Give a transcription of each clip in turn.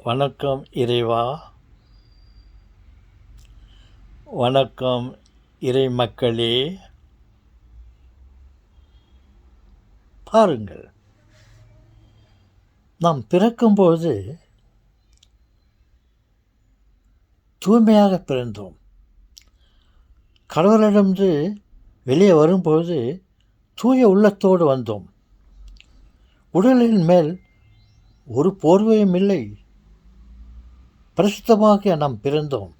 வணக்கம் இறைவா, வணக்கம் இறை மக்களே. பாருங்கள், நாம் பிறக்கும்போது தூய்மையாக பிறந்தோம். கடவுளிடமிருந்து வெளியே வரும்போது தூய உள்ளத்தோடு வந்தோம். உடலின் மேல் ஒரு போர்வையும் இல்லை. பரிசுத்தமாக நாம் பிறந்தோம்.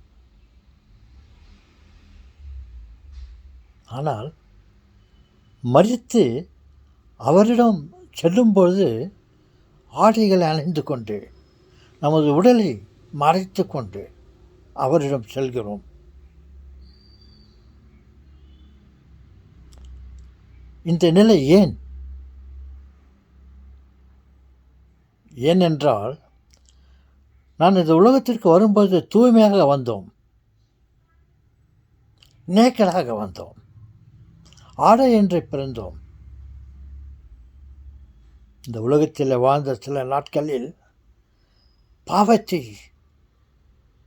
ஆனால் மரித்து அவரிடம் செல்லும்பொழுது ஆடைகளை அணிந்து கொண்டு நமது உடலை மறைத்து கொண்டு அவரிடம் செல்கிறோம். இந்த நிலை ஏனென்றால் நான் இந்த உலகத்திற்கு வரும்போது தூய்மையாக வந்தோம், நேக்கடாக வந்தோம், ஆடையின்றி பிறந்தோம். இந்த உலகத்தில் வாழ்ந்த சில நாட்களில் பாவத்தை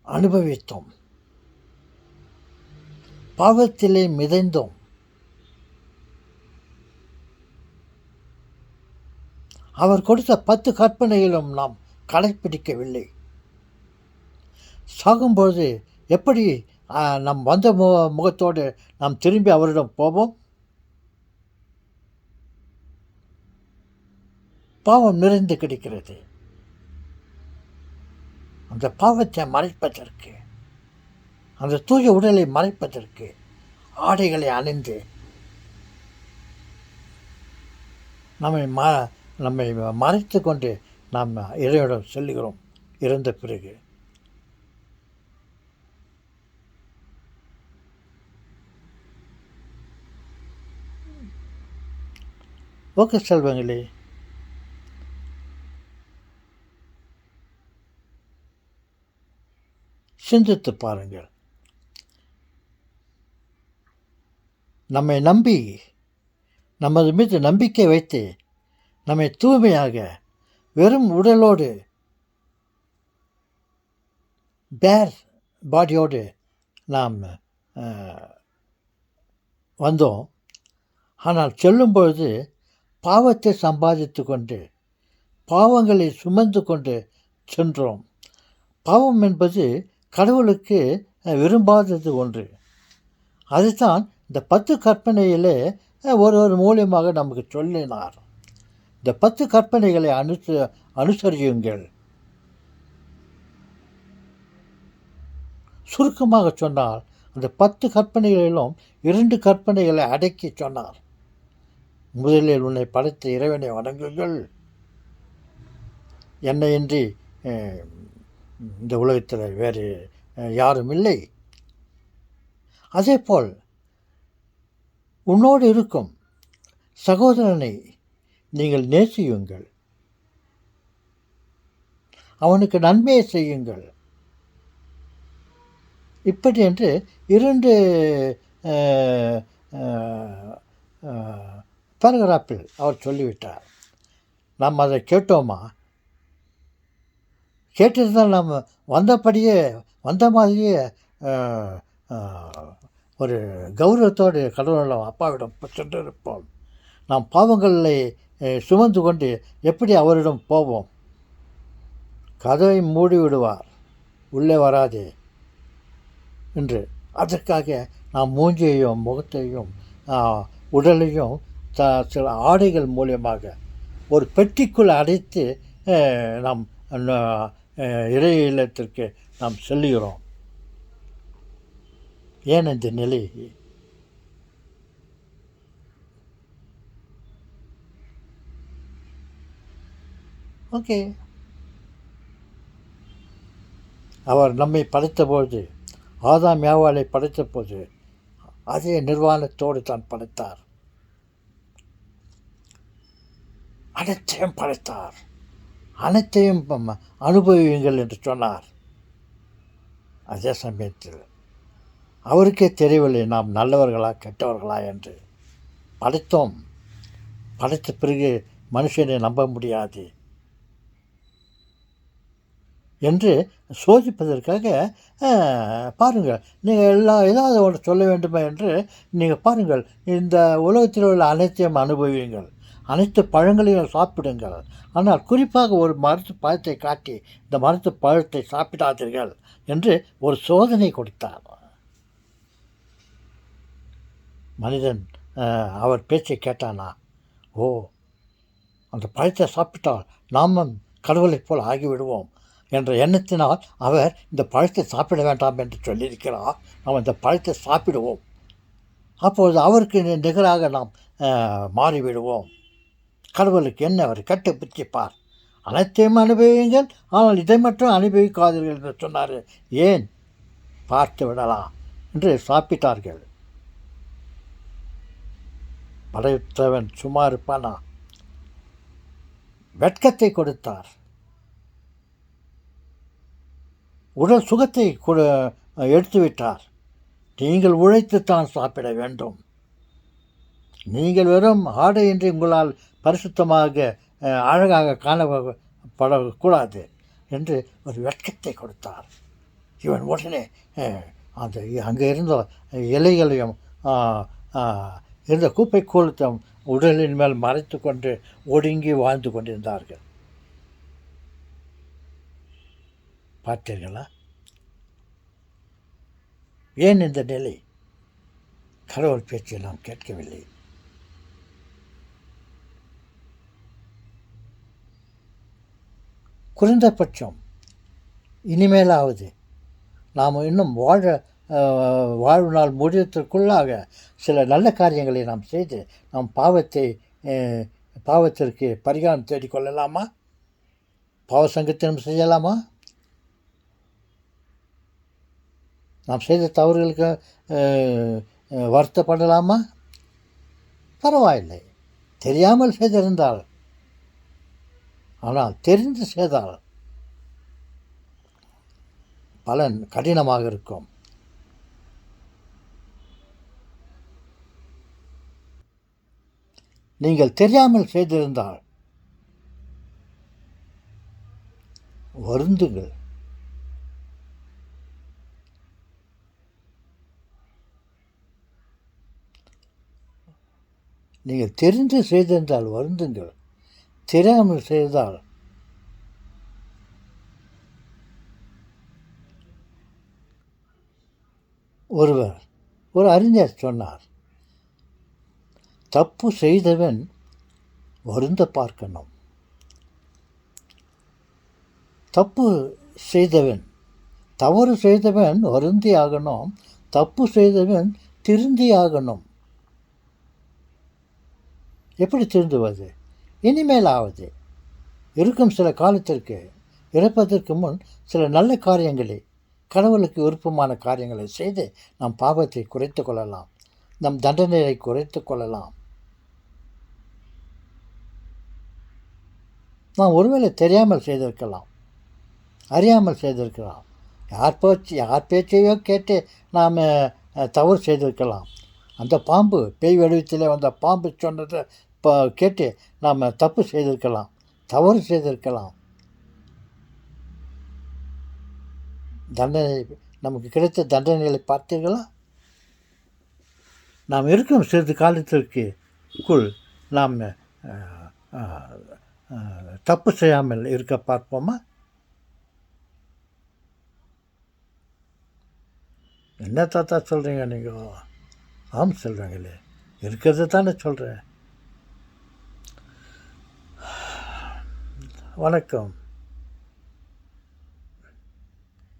அனுபவித்தோம், பாவத்திலே மிதைந்தோம். அவர் கொடுத்த 10 கற்பனைகளும் நாம் கடைப்பிடிக்கவில்லை. சாகும்பொழுது எப்படி நம் வந்த முகத்தோடு நாம் திரும்பி அவரிடம் போவோம்? பாவம் நிறைந்து கிடைக்கிறது. அந்த பாவத்தை மறைப்பதற்கு, அந்த தூய உடலை மறைப்பதற்கு ஆடைகளை அணிந்து நம்மை மறைத்து கொண்டு நாம் இறைவனிடம் செல்லுகிறோம் இறந்த பிறகு. ஓகே செல்வங்களே, சிந்தித்து பாருங்கள். நம்மை நம்பி, நமது மீது நம்பிக்கை வைத்து நம்மை தூய்மையாக வெறும் உடலோடு, பேர் பாடியோடு நாம் வந்தோம். ஆனால் செல்லும்பொழுது பாவத்தை சம்பாதித்து கொண்டு, பாவங்களை சுமந்து கொண்டு சென்றோம். பாவம் என்பது கடவுளுக்கு விரும்பாதது ஒன்று. அதுதான் இந்த 10 கற்பனையிலே ஒரு மூலியமாக நமக்கு சொல்லினார். இந்த 10 கற்பனைகளை அனுசரியுங்கள். சுருக்கமாக சொன்னால் அந்த 10 கற்பனைகளிலும் 2 கற்பனைகளை அடக்கி சொன்னார். முதலில் உன்னை படைத்த இறைவனை வணங்குங்கள், என்னையின்றி இந்த உலகத்தில் வேறு யாரும் இல்லை. அதேபோல் உன்னோடு இருக்கும் சகோதரனை நீங்கள் நேசியுங்கள், அவனுக்கு நன்மையை செய்யுங்கள். இப்படி என்று 2 பேராகிராஃபில் அவர் சொல்லிவிட்டார். நாம் அதை கேட்டோமா? கேட்டிருந்தால் நாம் வந்த மாதிரியே ஒரு கௌரவத்தோடு கடவுளிடம் அப்பாவிடம் சென்றிருப்போம். நாம் பாவங்களை சுமந்து கொண்டு எப்படி அவரிடம் போவோம்? கதவை மூடிவிடுவார், உள்ளே வராதே என்று. அதற்காக நாம் மூஞ்சியையும் முகத்தையும் உடலையும் சில ஆடைகள் மூலியமாக ஒரு பெட்டிக்குள் அடைத்து நாம் இறை இல்லத்திற்கு நாம் செல்லுகிறோம். ஏன் இந்த நிலை? ஓகே, அவர் நம்மை படைத்தபோது, ஆதாம் ஏவாளை படைத்தபோது அதே நிர்வாணத்தோடு தான் படைத்தார். அனைத்தையும் படைத்தார், அனைத்தையும் அனுபவியுங்கள் என்று சொன்னார். அதே சமயத்தில் அவருக்கே தெரியவில்லை நாம் நல்லவர்களா கெட்டவர்களா என்று. படைத்தோம், படைத்த பிறகு மனுஷனை நம்ப முடியாது. என்று சோதிப்பதற்காக பாருங்கள், நீங்கள் ஏதாவது ஒன்று சொல்ல வேண்டுமா என்று நீங்கள் பாருங்கள், இந்த உலகத்தில் உள்ள அனைத்தையும் அனுபவியுங்கள், அனைத்து பழங்களையும் சாப்பிடுங்கள், ஆனால் குறிப்பாக ஒரு மரத்து பழத்தை காட்டி இந்த மரத்து பழத்தை சாப்பிடாதீர்கள் என்று ஒரு சோதனை கொடுத்தார். மனிதன் அவர் பேச்சை கேட்டானா? ஓ, அந்த பழத்தை சாப்பிட்டால் நாமும் கடவுளைப் போல் ஆகிவிடுவோம் என்ற எண்ணத்தினால் அவர் இந்த பழத்தை சாப்பிட வேண்டாம் என்று சொல்லியிருக்கிறார். நாம் இந்த பழத்தை சாப்பிடுவோம், அப்பொழுது அவருக்கு நிகராக நாம் மாறிவிடுவோம். கடவுளுக்கு என்ன அவர் கட்டு பிடிப்பார், அனைத்தையும் அனுபவியுங்கள், ஆனால் இதை மட்டும் அனுபவிக்காதீர்கள் என்று சொன்னார். ஏன்? பார்த்து விடலாம் என்று சாப்பிட்டார்கள். படைத்தவன் சும்மா இருப்பானா? வெட்கத்தை கொடுத்தார், உடல் சுகத்தை எடுத்துவிட்டார். நீங்கள் உழைத்துத்தான் சாப்பிட வேண்டும், நீங்கள் வெறும் ஆடையின்றி உங்களால் பரிசுத்தமாக அழகாக காணப்படக்கூடாது என்று ஒரு வெட்கத்தை கொடுத்தார். இவன் உடனே அந்த அங்கே இருந்த இலைகளையும் இருந்த கூப்பை கோலத்தையும் உடலின் மேல் மறைத்து கொண்டு ஒடுங்கி வாழ்ந்து கொண்டிருந்தார்கள். பார்த்தீர்களா? ஏன் இந்த நிலை? கடவுள் பேச்சை நாம் கேட்கவில்லை. குறைந்தபட்சம் இனிமேலாவது நாம் இன்னும் வாழ்வு நாள் முடிவதற்குள்ளாக சில நல்ல காரியங்களை நாம் செய்து நாம் பாவத்திற்கு பரிகாரம் தேடிக்கொள்ளலாமா? பாவ சங்கத்தினம் செய்யலாமா? நாம் செய்த தவறுகளுக்கு வருத்தப்படலாமா? பரவாயில்லை, தெரியாமல் செய்திருந்தால். ஆனால் தெரிந்து செய்தால் பலன் கடினமாக இருக்கும். நீங்கள் தெரியாமல் செய்திருந்தால் வருந்துங்கள். நீங்கள் தெரிந்து செய்திருந்தால் வருந்துங்கள், தெரியாமல் செய்தால் ஒரு அறிஞர் சொன்னார், தப்பு செய்தவன் வருந்த பார்க்கணும், தவறு செய்தவன் வருந்தி ஆகணும், தப்பு செய்தவன் திருந்தி ஆகணும். எப்படி திருந்துவது? இனிமேலாவது இருக்கும் சில காலத்திற்கு இறப்பதற்கு முன் சில நல்ல காரியங்களை, கடவுளுக்கு விருப்பமான காரியங்களை செய்து நம் பாவத்தை குறைத்து கொள்ளலாம், நம் தண்டனையை குறைத்து கொள்ளலாம். நாம் ஒருவேளை தெரியாமல் செய்திருக்கலாம், அறியாமல் செய்திருக்கலாம், யார் பேச்சையோ கேட்டு நாம் தவறு செய்திருக்கலாம். அந்த பாம்பு, பேய் வடிவத்திலே வந்த பாம்பு சொன்னதை கேட்டு நாம் தப்பு செய்திருக்கலாம், தவறு செய்திருக்கலாம். தண்டனை, நமக்கு கிடைத்த தண்டனைகளை பார்த்தீர்களா? நாம் இருக்கும் சிறிது காலத்திற்குள் நாம் தப்பு செய்யாமல் இருக்க பார்ப்போமா? என்ன தாத்தா சொல்கிறீங்க நீங்கள்? ஆம் சொல்கிறாங்களே, இருக்கிறது தானே சொல்கிறேன். வணக்கம்.